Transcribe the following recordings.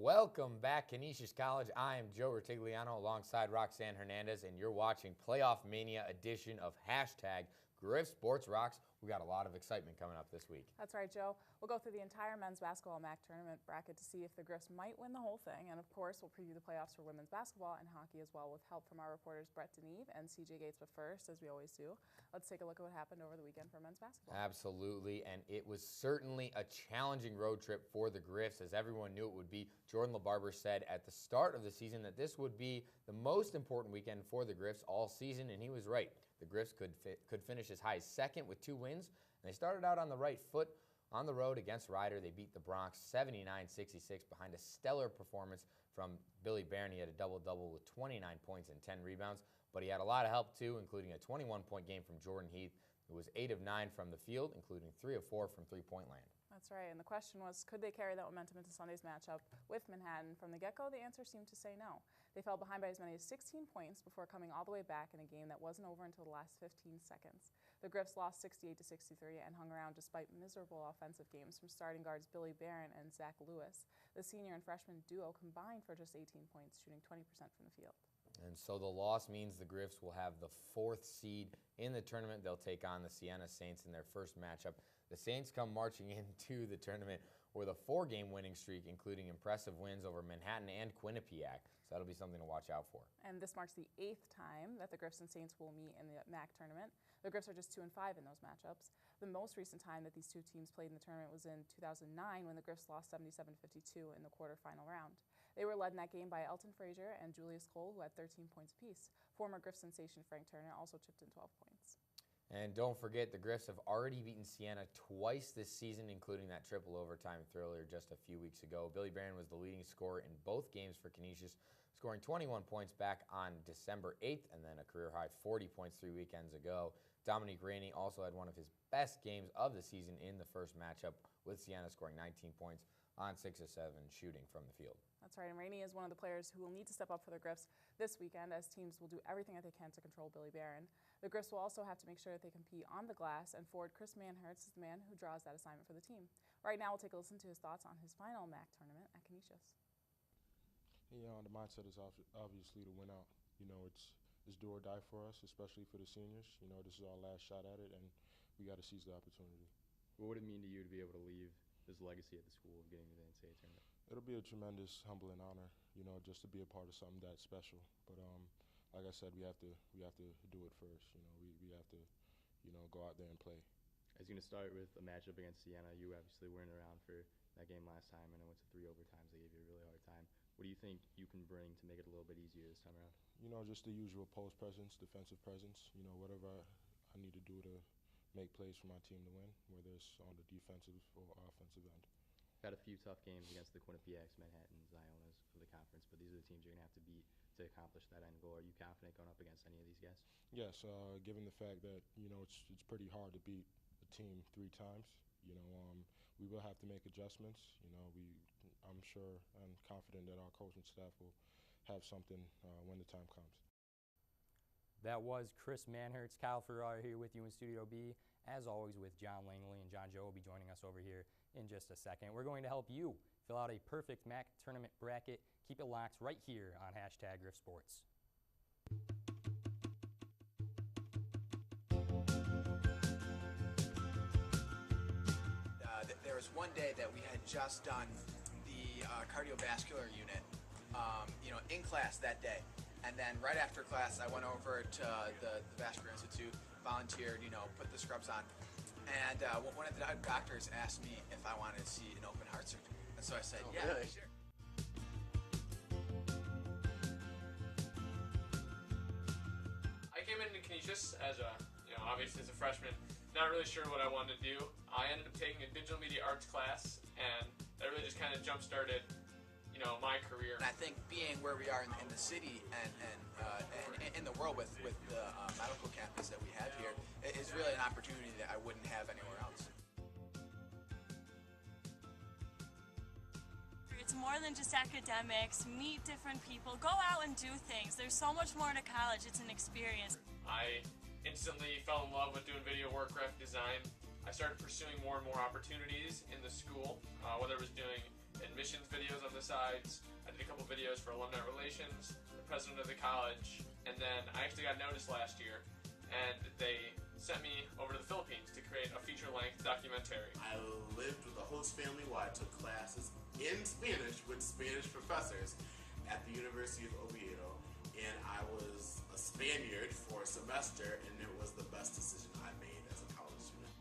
Welcome back, Canisius College. I am Joe Retigliano alongside Roxanne Hernandez, and you're watching Playoff-Mania edition of #Griff Sports Rocks. We got a lot of excitement coming up this week. That's right, Joe. We'll go through the entire men's basketball MAC tournament bracket to see if the Griffs might win the whole thing. And of course, we'll preview the playoffs for women's basketball and hockey as well with help from our reporters Brett Deneve and CJ Gates. But first, as we always do, let's take a look at what happened over the weekend for men's basketball. Absolutely, and it was certainly a challenging road trip for the Griffs, as everyone knew it would be. Jordan LaBarber said at the start of the season that this would be the most important weekend for the Griffs all season, and he was right. The Griffs could finish as high as second with 2 wins, and they started out on the right foot on the road against Ryder. They beat the Bronx 79-66 behind a stellar performance from Billy Barron. He had a double-double with 29 points and 10 rebounds, but he had a lot of help too, including a 21-point game from Jordan Heath, who was 8 of 9 from the field, including 3 of 4 from three-point land. That's right, and the question was, could they carry that momentum into Sunday's matchup with Manhattan? From the get-go, the answer seemed to say no. They fell behind by as many as 16 points before coming all the way back in a game that wasn't over until the last 15 seconds. The Griffs lost 68-63 and hung around despite miserable offensive games from starting guards Billy Barron and Zach Lewis. The senior and freshman duo combined for just 18 points, shooting 20% from the field. And so the loss means the Griffs will have the 4th seed in the tournament. They'll take on the Siena Saints in their first matchup. The Saints come marching into the tournament with a 4-game winning streak, including impressive wins over Manhattan and Quinnipiac. So that'll be something to watch out for. And this marks the 8th time that the Griffs and Saints will meet in the MAC tournament. The Griffs are just 2-5 in those matchups. The most recent time that these two teams played in the tournament was in 2009 when the Griffs lost 77-52 in the quarterfinal round. They were led in that game by Elton Frazier and Julius Cole, who had 13 points apiece. Former Griff sensation Frank Turner also chipped in 12 points. And don't forget, the Griffs have already beaten Siena twice this season, including that triple overtime thriller just a few weeks ago. Billy Barron was the leading scorer in both games for Canisius, scoring 21 points back on December 8th, and then a career-high 40 points 3 weekends ago. Dominique Rainey also had one of his best games of the season in the first matchup, with Siena scoring 19 points on 6 of 7 shooting from the field. That's right, and Rainey is one of the players who will need to step up for the Griffs this weekend, as teams will do everything that they can to control Billy Barron. The Griffs will also have to make sure that they compete on the glass, and forward Chris Manhertz is the man who draws that assignment for the team. Right now, we'll take a listen to his thoughts on his final MAC tournament at Canisius. Yeah, the mindset is obviously to win out. You know, it's do or die for us, especially for the seniors. You know, this is our last shot at it, and we got to seize the opportunity. What would it mean to you to be able to leave this legacy at the school of getting to the NCAA tournament? It'll be a tremendous, humbling honor, you know, just to be a part of something that special. But like I said, we have to do it first. You know, we have to, you know, go out there and play. I was going to start with a matchup against Siena. You obviously weren't around for that game last time, and it went to 3 overtimes. They gave you a really hard time. What do you think you can bring to make it a little bit easier this time around? You know, just the usual post presence, defensive presence. You know, whatever I need to do to make plays for my team to win, whether it's on the defensive or offensive end. Had a few tough games against the Quinnipiacs, Manhattans, Ionas of the conference, but these are the teams you're going to have to beat to accomplish that end goal. Are you confident going up against any of these guys? Yes, given the fact that, you know, it's pretty hard to beat a team 3 times. You know, we will have to make adjustments. You know, I'm sure and confident that our coaching staff will have something when the time comes. That was Chris Manhertz. Kyle Ferrara here with you in Studio B, as always with John Langley, and John Joe will be joining us over here in just a second. We're going to help you fill out a perfect MAC tournament bracket. Keep it locked right here on #Griff Sports. There was one day that we had just done the cardiovascular unit, you know, in class that day. And then right after class, I went over to the Vascular Institute, volunteered, you know, put the scrubs on. And one of the doctors asked me if I wanted to see an open heart surgery. And so I said, yeah, really? Sure. I came into Canisius as obviously as a freshman, not really sure what I wanted to do. I ended up taking a digital media arts class, and that really just kind of jump-started, you know, my career. And I think being where we are in the city and in the world with the medical campus that we have here is really an opportunity that I wouldn't have anywhere else. It's more than just academics. Meet different people. Go out and do things. There's so much more to college. It's an experience. I instantly fell in love with doing video work, graphic design. I started pursuing more and more opportunities in the school, whether it was doing admissions videos on the sides. I did a couple videos for alumni relations, the president of the college, and then I actually got noticed last year, and they sent me over to the Philippines to create a feature-length documentary. I lived with a host family while I took classes in Spanish with Spanish professors at the University of Oviedo, and I was a Spaniard for a semester, and it was the best decision I made as a college student.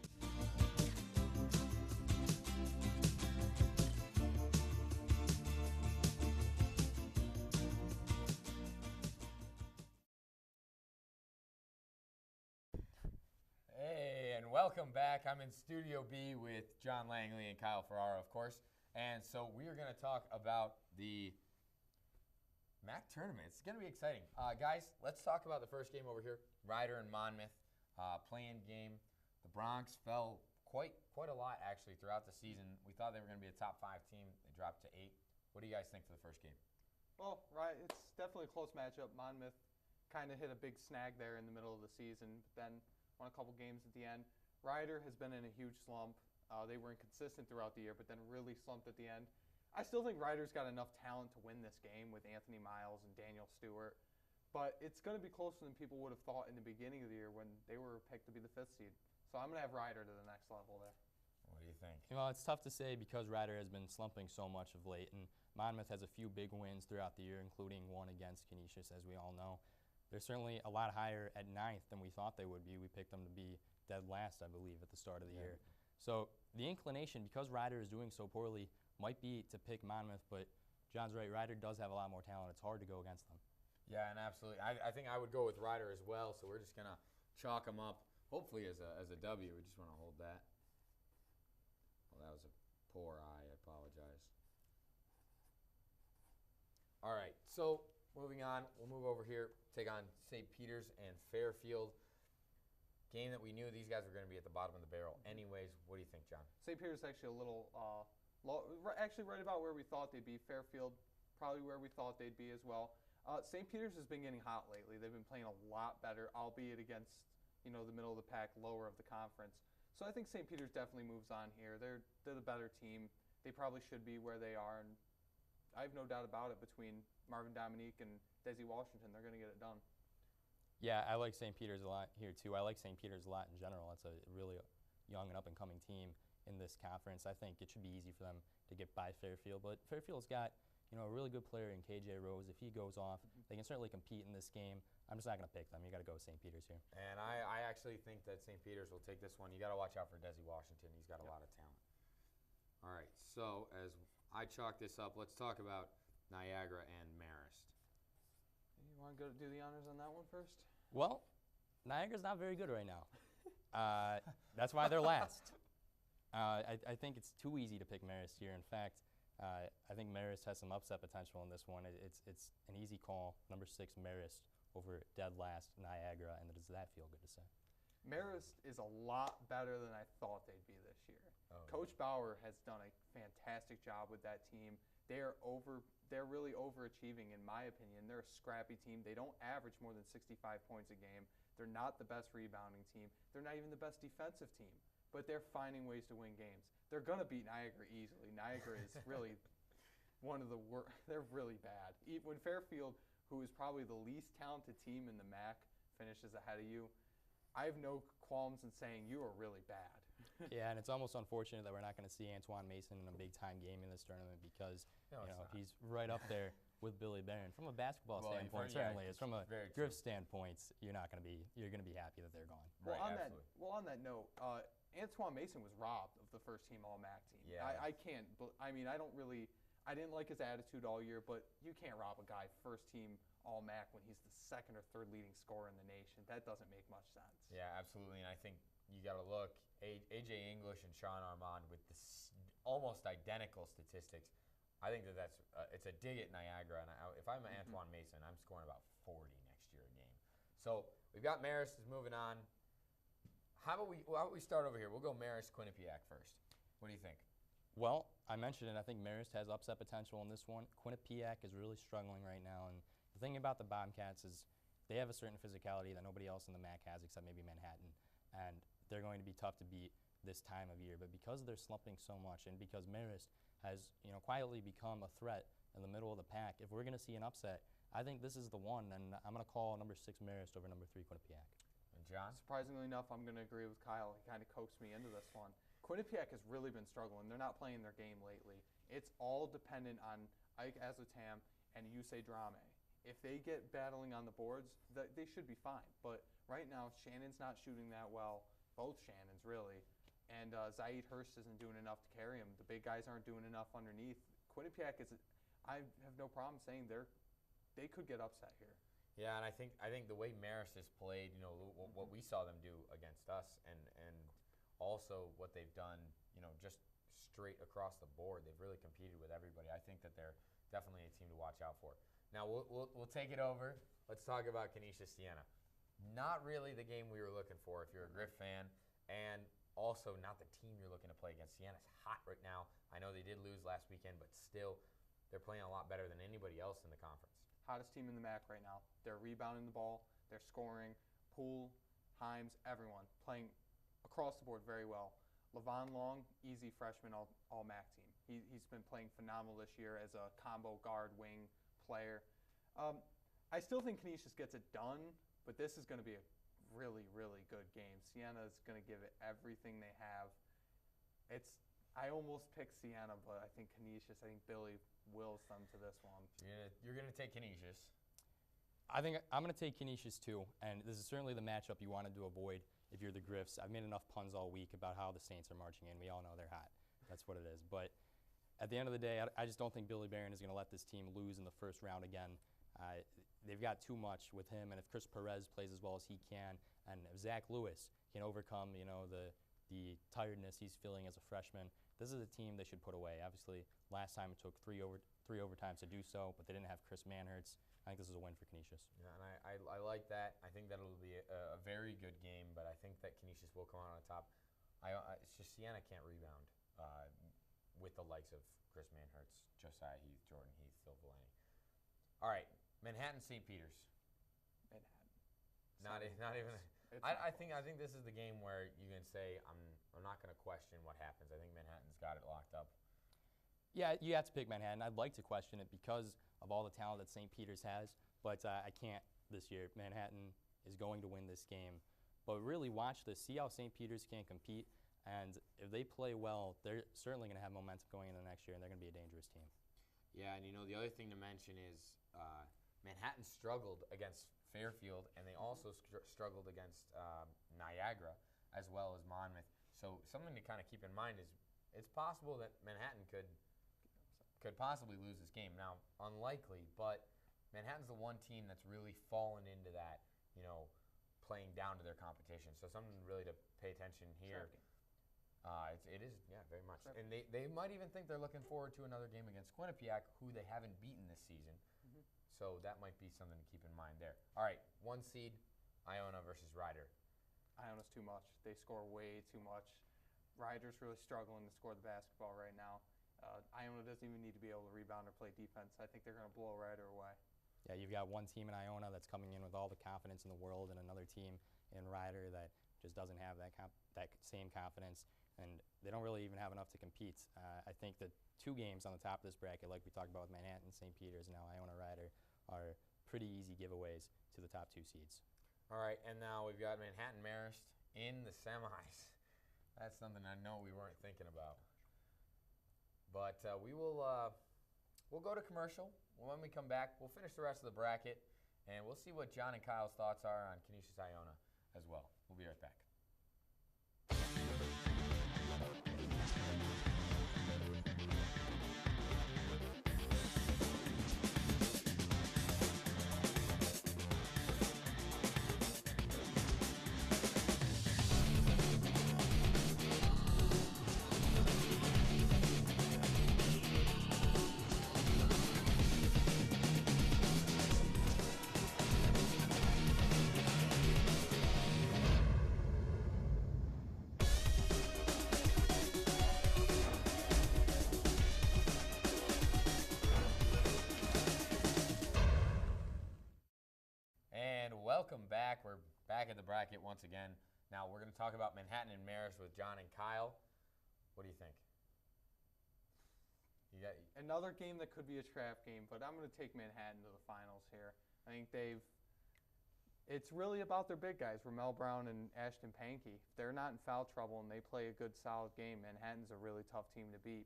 Hey, and welcome back. I'm in Studio B with John Langley and Kyle Ferrara, of course. And so we are going to talk about the MAC tournament. It's going to be exciting. Guys, let's talk about the first game over here. Rider and Monmouth, play-in game. The Bronx fell quite a lot, actually, throughout the season. We thought they were going to be a top 5 team. They dropped to 8. What do you guys think for the first game? Well, right, it's definitely a close matchup. Monmouth kind of hit a big snag there in the middle of the season, but then won a couple games at the end. Rider has been in a huge slump. They were inconsistent throughout the year, but then really slumped at the end. I still think Rider's got enough talent to win this game with Anthony Miles and Daniel Stewart, but it's going to be closer than people would have thought in the beginning of the year when they were picked to be the 5th seed. So I'm going to have Rider to the next level there. What do you think? Well, it's tough to say because Rider has been slumping so much of late, and Monmouth has a few big wins throughout the year, including one against Canisius, as we all know. They're certainly a lot higher at 9th than we thought they would be. We picked them to be dead last, I believe, at the start of the year. So the inclination, because Rider is doing so poorly, might be to pick Monmouth, but John's right. Rider does have a lot more talent. It's hard to go against them. Yeah, and absolutely. I think I would go with Rider as well, so we're just going to chalk them up, hopefully as a W. We just want to hold that. Well, that was a poor eye. I apologize. All right, so moving on, we'll move over here, take on St. Peter's and Fairfield. Game that we knew these guys were going to be at the bottom of the barrel anyways. What do you think, John? St. Peter's actually a little actually right about where we thought they'd be. Fairfield probably where we thought they'd be as well. St. Peter's has been getting hot lately. They've been playing a lot better, albeit against the middle of the pack, lower of the conference. So I think St. Peter's definitely moves on here. They're the better team. They probably should be where they are, and I have no doubt about it. Between Marvin Dominique and Desi Washington, they're going to get it done. Yeah, I like St. Peter's a lot here, too. I like St. Peter's a lot in general. It's a really young and up-and-coming team in this conference. I think it should be easy for them to get by Fairfield. But Fairfield's got a really good player in KJ Rose. If he goes off, they can certainly compete in this game. I'm just not going to pick them. You got to go with St. Peter's here. And I actually think that St. Peter's will take this one. You got to watch out for Desi Washington. He's got a lot of talent. All right, so as I chalk this up, let's talk about Niagara and Marist. You want to go do the honors on that one first? Well, Niagara's not very good right now. That's why they're last. I think it's too easy to pick Marist here. In fact, I think Marist has some upset potential in this one. It's an easy call. Number 6, Marist over dead last Niagara, and does that feel good to say? Marist is a lot better than I thought they'd be this year. Coach Bauer has done a fantastic job with that team. They're really overachieving, in my opinion. They're a scrappy team. They don't average more than 65 points a game. They're not the best rebounding team. They're not even the best defensive team, but they're finding ways to win games. They're going to beat Niagara easily. Niagara is really one of the worst. They're really bad. When Fairfield, who is probably the least talented team in the MAC, finishes ahead of you, I have no qualms in saying you are really bad. Yeah, and it's almost unfortunate that we're not going to see Antoine Mason in a big-time game in this tournament because he's right up there with Billy Barron. From a basketball standpoint, certainly is. From a Griff standpoint, you're going to be happy that they're gone. Well, on that note, Antoine Mason was robbed of the first-team All-MAC team. Yeah. I can't. I mean, I didn't like his attitude all year, but you can't rob a guy first-team All-MAC when he's the 2nd or 3rd leading scorer in the nation. That doesn't make much sense. Yeah, absolutely. And I think you got to look. AJ English and Sean Armand with almost identical statistics. I think that's it's a dig at Niagara. And if I'm Antoine Mason, I'm scoring about 40 next year a game. So we've got Marist is moving on. How about we start over here? We'll go Marist Quinnipiac first. What do you think? Well, I mentioned it. I think Marist has upset potential in this one. Quinnipiac is really struggling right now. And the thing about the Bobcats is they have a certain physicality that nobody else in the MAC has except maybe Manhattan. And they're going to be tough to beat. this time of year. But because they're slumping so much and because Marist has, quietly become a threat in the middle of the pack, if we're going to see an upset, I think this is the one, and I'm going to call number 6 Marist over number 3 Quinnipiac. And John? Surprisingly enough, I'm going to agree with Kyle. He kind of coaxed me into this one. Quinnipiac has really been struggling. They're not playing their game lately. It's all dependent on Ike Azotam and Yusei Drame. If they get battling on the boards, they should be fine. But right now, Shannon's not shooting that well. Both Shannons, really. And Zaid Hurst isn't doing enough to carry him. The big guys aren't doing enough underneath. Quinnipiac is, I have no problem saying they could get upset here. Yeah, and I think the way Marist has played, what we saw them do against us, and also what they've done, just straight across the board. They've really competed with everybody. I think that they're definitely a team to watch out for. Now we'll take it over. Let's talk about Canisius Siena. Not really the game we were looking for if you're a Griff fan, and also not the team you're looking to play against. Siena's hot right now. I know they did lose last weekend, but still, they're playing a lot better than anybody else in the conference. Hottest team in the MAC right now. They're rebounding the ball. They're scoring. Poole, Himes, everyone playing across the board very well. Levon Long, easy freshman all MAC team. He's been playing phenomenal this year as a combo guard wing player. I still think Canisius gets it done, but this is going to be a really, really good game. Siena is going to give it everything they have. I almost picked Siena, but I think Canisius, I think Billy wills them to this one. You're going to take Canisius. I think I'm going to take Canisius too, and this is certainly the matchup you wanted to avoid if you're the Griffs. I've made enough puns all week about how the Saints are marching in. We all know they're hot. That's what it is. But at the end of the day, I just don't think Billy Barron is going to let this team lose in the first round again. They've got too much with him, and if Chris Perez plays as well as he can, and if Zach Lewis can overcome, the tiredness he's feeling as a freshman, this is a team they should put away. Obviously, last time it took three overtimes to do so, but they didn't have Chris Manhertz. I think this is a win for Canisius. Yeah, and I like that. I think that'll be a very good game, but I think that Canisius will come out on top. It's just Siena can't rebound with the likes of Chris Manhertz, Josiah Heath, Jordan Heath, Phil Delaney. All right, Manhattan St. Peters. Manhattan. Not even. I think this is the game where you can say I'm not going to question what happens. I think Manhattan's got it locked up. Yeah, you have to pick Manhattan. I'd like to question it because of all the talent that St. Peter's has, but I can't this year. Manhattan is going to win this game. But really watch this. See how St. Peter's can compete. And if they play well, they're certainly going to have momentum going into next year, and they're going to be a dangerous team. Yeah, and the other thing to mention is Manhattan struggled against Fairfield, and they also struggled against Niagara as well as Monmouth. So something to kind of keep in mind is it's possible that Manhattan could possibly lose this game. Now, unlikely, but Manhattan's the one team that's really fallen into that, playing down to their competition. So something really to pay attention here. It is, yeah, very much. Sure. And they might even think they're looking forward to another game against Quinnipiac, who they haven't beaten this season. Mm-hmm. So that might be something to keep in mind there. All right, 1 seed, Iona versus Ryder. Iona's too much. They score way too much. Ryder's really struggling to score the basketball right now. Iona doesn't even need to be able to rebound or play defense. I think they're going to blow Ryder away. Yeah, you've got one team in Iona that's coming in with all the confidence in the world, and another team in Ryder that just doesn't have that same confidence, and they don't really even have enough to compete. I think the 2 games on the top of this bracket, like we talked about with Manhattan, St. Peter's, and now Iona Ryder, are pretty easy giveaways to the top 2 seeds. All right, and now we've got Manhattan Marist in the semis. That's something I know we weren't thinking about. But we'll go to commercial. When we come back, we'll finish the rest of the bracket, and we'll see what John and Kyle's thoughts are on Canisius Iona as well. We'll be right back. Welcome back. We're back at the bracket once again. Now, we're going to talk about Manhattan and Marist with John and Kyle. What do you think? You got Another game that could be a trap game, but I'm going to take Manhattan to the finals here. I think it's really about their big guys, Ramel Brown and Ashton Pankey. If they're not in foul trouble and they play a good, solid game, Manhattan's a really tough team to beat.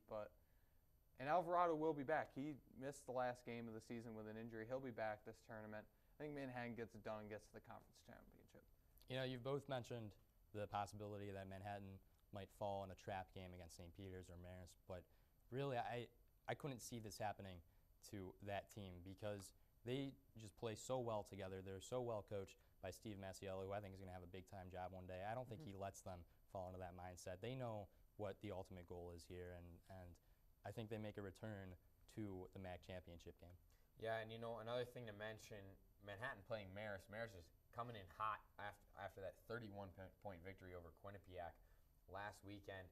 And Alvarado will be back. He missed the last game of the season with an injury. He'll be back this tournament. I think Manhattan gets it done and gets to the conference championship. You know, you've both mentioned the possibility that Manhattan might fall in a trap game against St. Peter's or Marist, but really I couldn't see this happening to that team because they just play so well together. They're so well coached by Steve Masiello, who I think is going to have a big-time job one day. I don't think he lets them fall into that mindset. They know what the ultimate goal is here, and I think they make a return to the MAC championship game. Yeah, and another thing to mention, Manhattan playing Marist. Marist is coming in hot after that 31-point victory over Quinnipiac last weekend.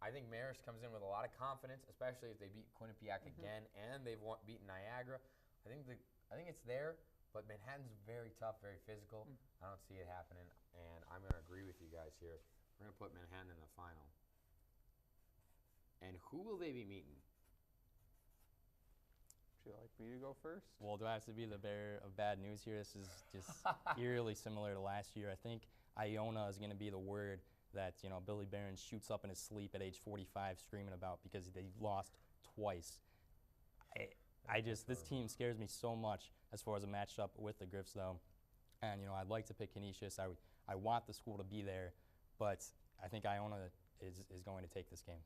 I think Marist comes in with a lot of confidence, especially if they beat Quinnipiac again, and they've beaten Niagara. I think it's there, but Manhattan's very tough, very physical. I don't see it happening, and I'm going to agree with you guys here. We're going to put Manhattan in the final. And who will they be meeting? Would you like me to go first? Well, do I have to be the bearer of bad news here? This is just eerily similar to last year. I think Iona is going to be the word that Billy Barron shoots up in his sleep at age 45 screaming about because they lost twice. This team scares me so much as far as a matchup with the Griffs, though. And I'd like to pick Canisius. I want the school to be there, but I think Iona is going to take this game.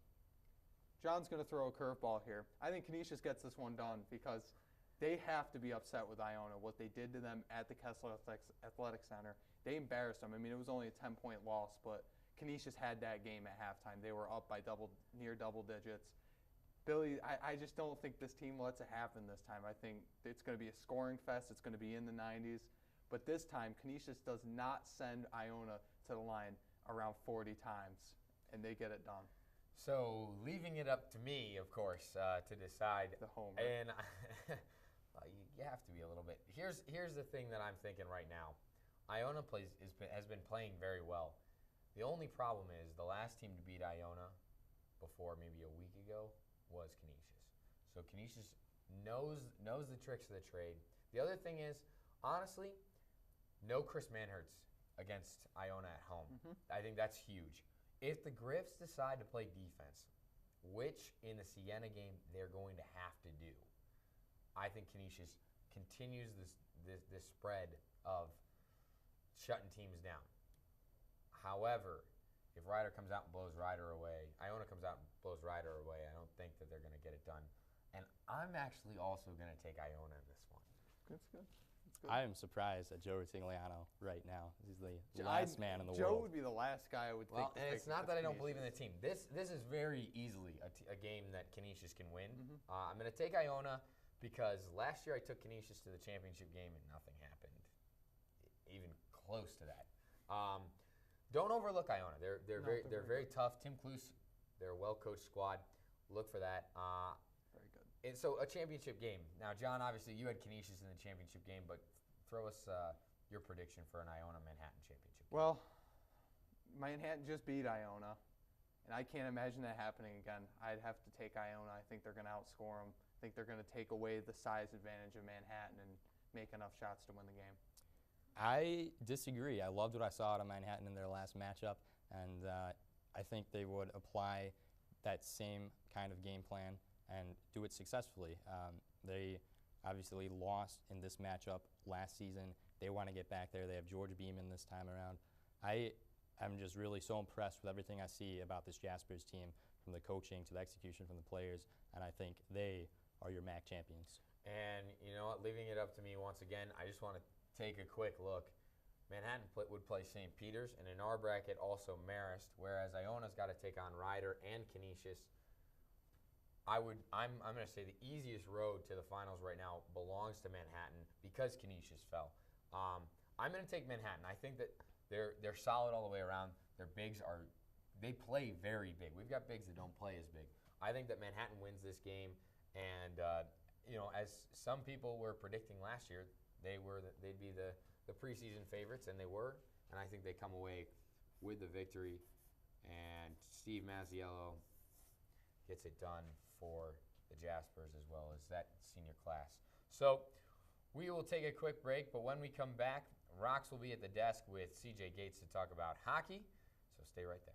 John's going to throw a curveball here. I think Canisius gets this one done because they have to be upset with Iona, what they did to them at the Kessler Athletic Center. They embarrassed them. I mean, it was only a 10-point loss, but Canisius had that game at halftime. They were up by near double digits. Billy, I just don't think this team lets it happen this time. I think it's going to be a scoring fest. It's going to be in the 90s. But this time, Canisius does not send Iona to the line around 40 times, and they get it done. So, leaving it up to me, of course, to decide. The homer. And you have to be a little bit. Here's the thing that I'm thinking right now. Iona has been playing very well. The only problem is the last team to beat Iona before maybe a week ago was Canisius. So Canisius knows the tricks of the trade. The other thing is, honestly, no Chris Manhertz against Iona at home. I think that's huge. If the Griffs decide to play defense, which in the Siena game they're going to have to do, I think Canisius continues this spread of shutting teams down. However, if Ryder comes out and blows Ryder away, Iona comes out and blows Ryder away, I don't think that they're going to get it done. And I'm actually also going to take Iona in this one. That's good. I am surprised at Joe Rutigliano right now. He's the last man in the Joe world. would be the last guy I would think. Well, and it's not that I don't believe in the team. This is very easily a game that Canisius can win. I'm going to take Iona because last year I took Canisius to the championship game and nothing happened, even close to that. Don't overlook Iona. They're very tough. Tim Kluse, they're a well-coached squad. Look for that. Very good. And so a championship game. Now, John, obviously you had Canisius in the championship game, but throw us your prediction for an Iona-Manhattan championship game. Well, Manhattan just beat Iona, and I can't imagine that happening again. I'd have to take Iona. I think they're going to outscore them. I think they're going to take away the size advantage of Manhattan and make enough shots to win the game. I disagree. I loved what I saw out of Manhattan in their last matchup, and I think they would apply that same kind of game plan and do it successfully. They obviously lost in this matchup last season. They want to get back there. They have George Beeman this time around. I'm just really so impressed with everything I see about this Jaspers team, from the coaching to the execution from the players, and I think they are your MAC champions. And you know what, leaving it up to me once again, I just want to take a quick look. Manhattan would play St. Peter's, and in our bracket also Marist, whereas Iona's got to take on Ryder and Canisius. I'm going to say the easiest road to the finals right now belongs to Manhattan because Canisius fell. I'm going to take Manhattan. I think that they're solid all the way around. Their bigs they play very big. We've got bigs that don't play as big. I think that Manhattan wins this game, and as some people were predicting last year, they'd be the preseason favorites, and they were. And I think they come away with the victory. And Steve Mazziello gets it done for the Jaspers as well as that senior class. So we will take a quick break, but when we come back, Rox will be at the desk with CJ Gates to talk about hockey. So stay right there.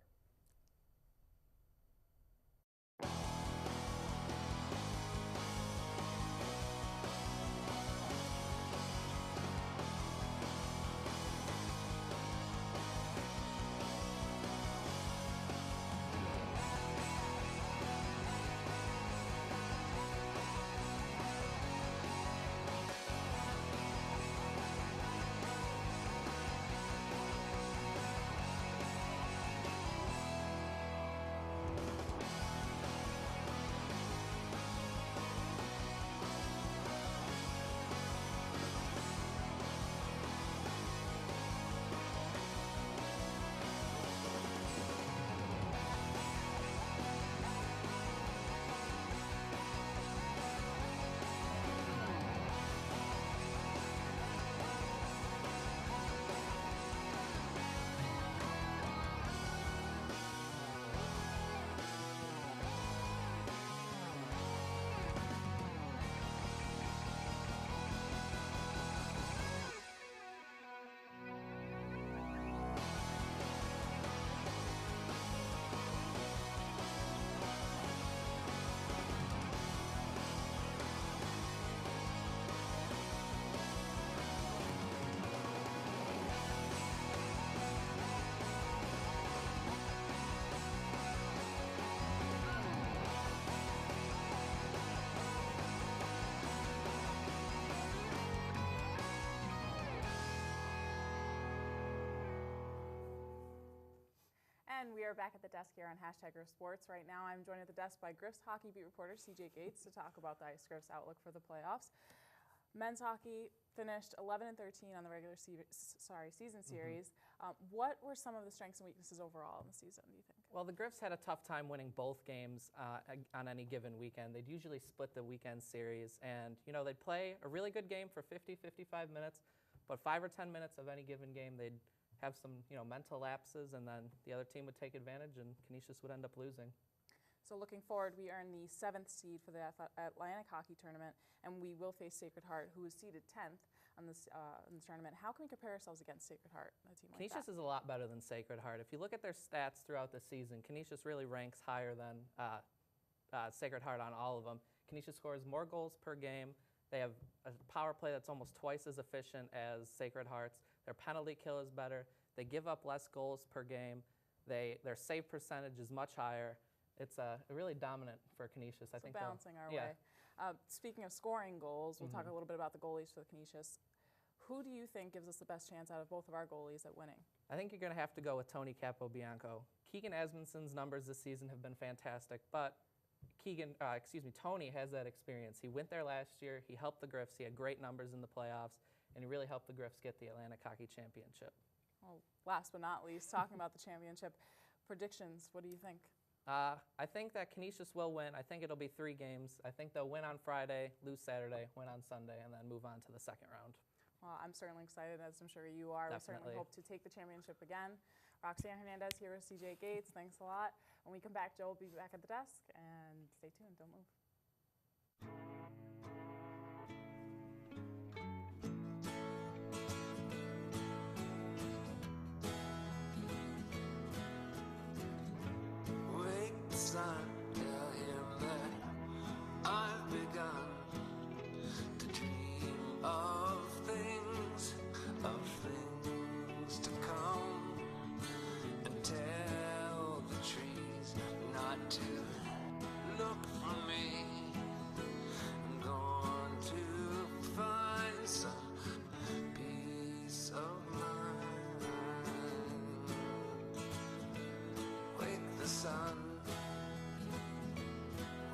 And we are back at the desk here on #Griff Sports. Right now, I'm joined at the desk by Griff's hockey beat reporter CJ Gates to talk about the Ice Griff's outlook for the playoffs. Men's hockey finished 11-13 on the regular season series. What were some of the strengths and weaknesses overall in the season, do you think? Well, the Griffs had a tough time winning both games on any given weekend. They'd usually split the weekend series, and they'd play a really good game for 50, 55 minutes, but 5 or 10 minutes of any given game, they'd have some mental lapses, and then the other team would take advantage, and Canisius would end up losing. So looking forward, we earned the 7th seed for the Atlantic Hockey Tournament, and we will face Sacred Heart, who is seeded 10th on this tournament. How can we compare ourselves against Sacred Heart, a team like Canisius that? is a lot better than Sacred Heart. If you look at their stats throughout the season, Canisius really ranks higher than Sacred Heart on all of them. Canisius scores more goals per game. They have a power play that's almost twice as efficient as Sacred Heart's. Their penalty kill is better. They give up less goals per game. Their save percentage is much higher. It's really dominant for Canisius. I think balancing our way. Speaking of scoring goals, we'll talk a little bit about the goalies for the Canisius. Who do you think gives us the best chance out of both of our goalies at winning? I think you're going to have to go with Tony Capobianco. Keegan Asmundson's numbers this season have been fantastic, but Tony has that experience. He went there last year. He helped the Griffs. He had great numbers in the playoffs, and he really helped the Griffs get the Atlantic Hockey Championship. Well, last but not least, talking about the championship, predictions, what do you think? I think that Canisius will win. I think it'll be 3 games. I think they'll win on Friday, lose Saturday, win on Sunday, and then move on to the second round. Well, I'm certainly excited, as I'm sure you are. Definitely. We certainly hope to take the championship again. Roxanne Hernandez here with CJ Gates. Thanks a lot. When we come back, Joe will be back at the desk, and stay tuned. Don't move. Son, tell him that I've begun to dream of things to come, and tell the trees not to look for me. I'm going to find some peace of mind. Wake the sun.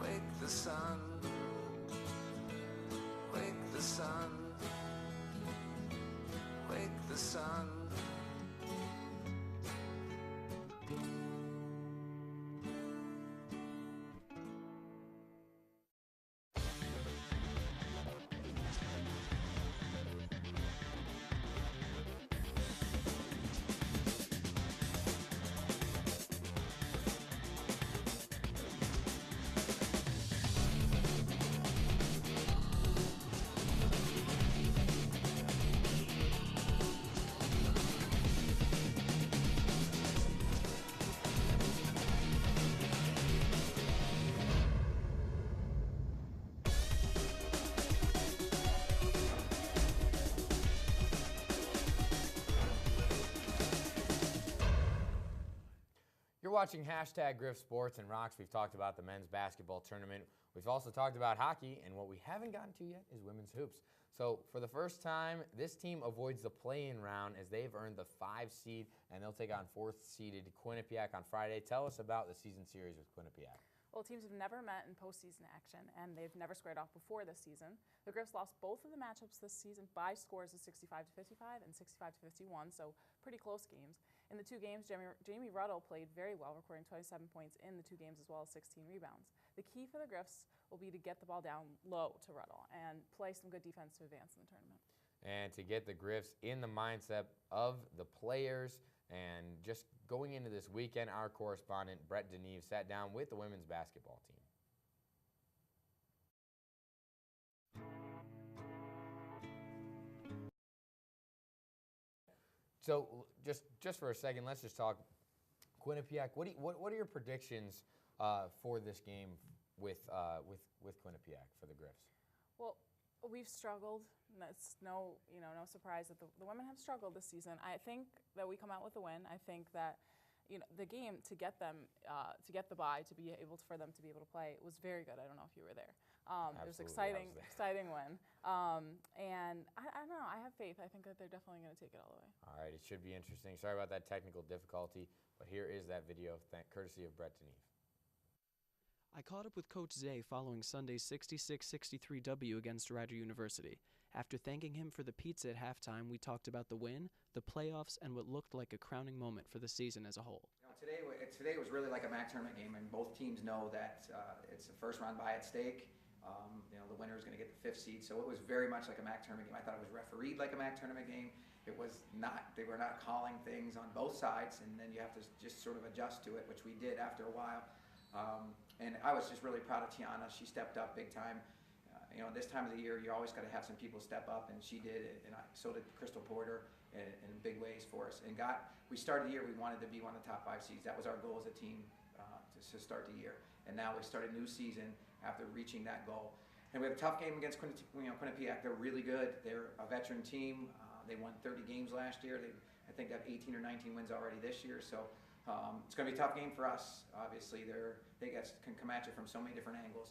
Wake the sun, wake the sun, wake the sun. You're watching hashtag Griff Sports and Rocks. We've talked about the men's basketball tournament. We've also talked about hockey, and what we haven't gotten to yet is women's hoops. So for the first time, this team avoids the play-in round as they've earned the 5 seed, and they'll take on 4th-seeded Quinnipiac on Friday. Tell us about the season series with Quinnipiac. Well, teams have never met in postseason action, and they've never squared off before this season. The Griffs lost both of the matchups this season by scores of 65-55 and 65-51, so pretty close games. In the 2 games, Jamie Ruddle played very well, recording 27 points in the 2 games as well as 16 rebounds. The key for the Griffs will be to get the ball down low to Ruddle and play some good defense to advance in the tournament. And to get the Griffs in the mindset of the players. And just going into this weekend, our correspondent, Brett Deneve, sat down with the women's basketball team. So just for a second, let's just talk Quinnipiac. What are your predictions for this game with Quinnipiac for the Griffs? Well, we've struggled. It's no surprise that the women have struggled this season. I think that we come out with a win. I think that the game to get them to get the bye for them to be able to play was very good. I don't know if you were there. It was exciting win. And I don't know. I have faith. I think that they're definitely going to take it all the way. All right, it should be interesting. Sorry about that technical difficulty, but here is that video, courtesy of Brett Deneve. I caught up with Coach Zay following Sunday's 66-63 W against Rider University. After thanking him for the pizza at halftime, we talked about the win, the playoffs, and what looked like a crowning moment for the season as a whole. Today was really like a MAC tournament game, and both teams know that it's the first round bye at stake. The winner is going to get the 5th seed, so it was very much like a MAC tournament game. I thought it was refereed like a MAC tournament game. It was not. They were not calling things on both sides, and then you have to just sort of adjust to it, which we did after a while. And I was just really proud of Tiana. She stepped up big time. This time of the year, you always got to have some people step up, and she did, and so did Crystal Porter in big ways for us. And we started the year, we wanted to be one of the top 5 seeds. That was our goal as a team to start the year. And now we start a new season after reaching that goal. And we have a tough game against Quinnipiac. They're really good. They're a veteran team. They won 30 games last year. I think they have 18 or 19 wins already this year. So it's going to be a tough game for us. Obviously, they can come at you from so many different angles.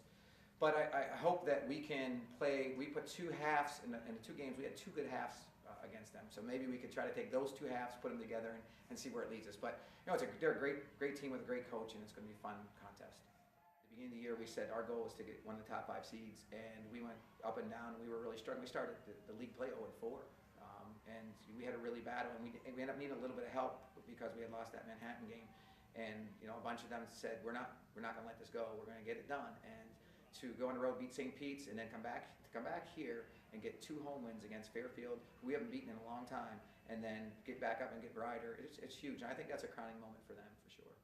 But I hope that we can play. We put 2 halves in the 2 games. We had 2 good halves against them. So maybe we could try to take those 2 halves, put them together, and see where it leads us. But they're a great team with a great coach, and it's going to be a fun contest. At the beginning of the year, we said our goal was to get one of the top 5 seeds, and we went up and down. And we were really struggling. We started the league play 0-4, and we had a really battle, and we ended up needing a little bit of help because we had lost that Manhattan game. And a bunch of them said, we're not going to let this go. We're going to get it done. And to go on the road, beat St. Pete's, and then come back here and get 2 home wins against Fairfield, who we haven't beaten in a long time, and then get back up and get Ryder. It's huge, and I think that's a crowning moment for them for sure.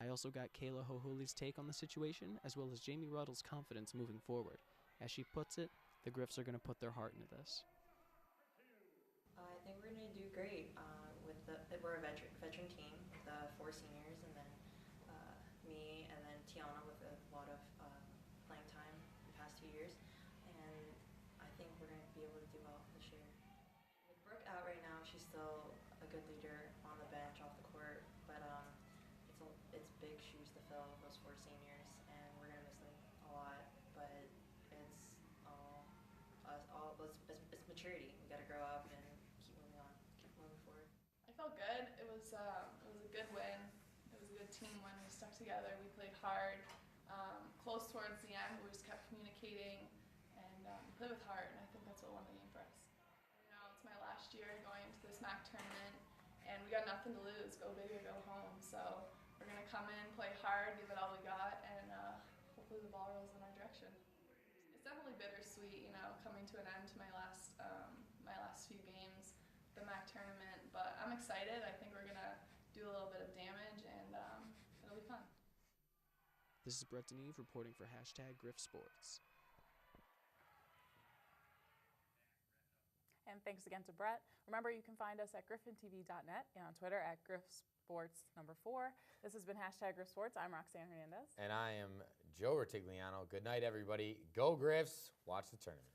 I also got Kayla Hoholi's take on the situation, as well as Jamie Ruddle's confidence moving forward. As she puts it, the Griffs are going to put their heart into this. I think we're going to do great. We're a veteran team, the 4 seniors, and then me, and then Tiana with a lot of playing time the past 2 years, and I think we're going to be able to do well this year. With Brooke out right now, she's still a good leader on the bench, off the court, but it's big shoes to fill, those 4 seniors, and we're going to miss them a lot, but it's it's maturity. We got to grow up and keep moving on, keep moving forward. I felt good. It was a good win. It was a good team win. We stuck together. We played hard. Close towards the end, we just kept communicating and played with heart, and I think that's what won the game for us. It's my last year going to this MAC tournament, and we got nothing to lose. Go big or go home. So we're gonna come in, play hard, give it all we got, and hopefully the ball rolls in our direction. It's definitely bittersweet, coming to an end to my last few games, the MAC tournament. But I'm excited. I think we're gonna do a little bit of damage, and it'll be fun. This is Brett Deneve reporting for #GriffSports. And thanks again to Brett. Remember, you can find us at griffintv.net and on Twitter at GriffSports4. This has been #GriffSports. I'm Roxanne Hernandez. And I am Joe Retigliano. Good night, everybody. Go Griffs. Watch the tournament.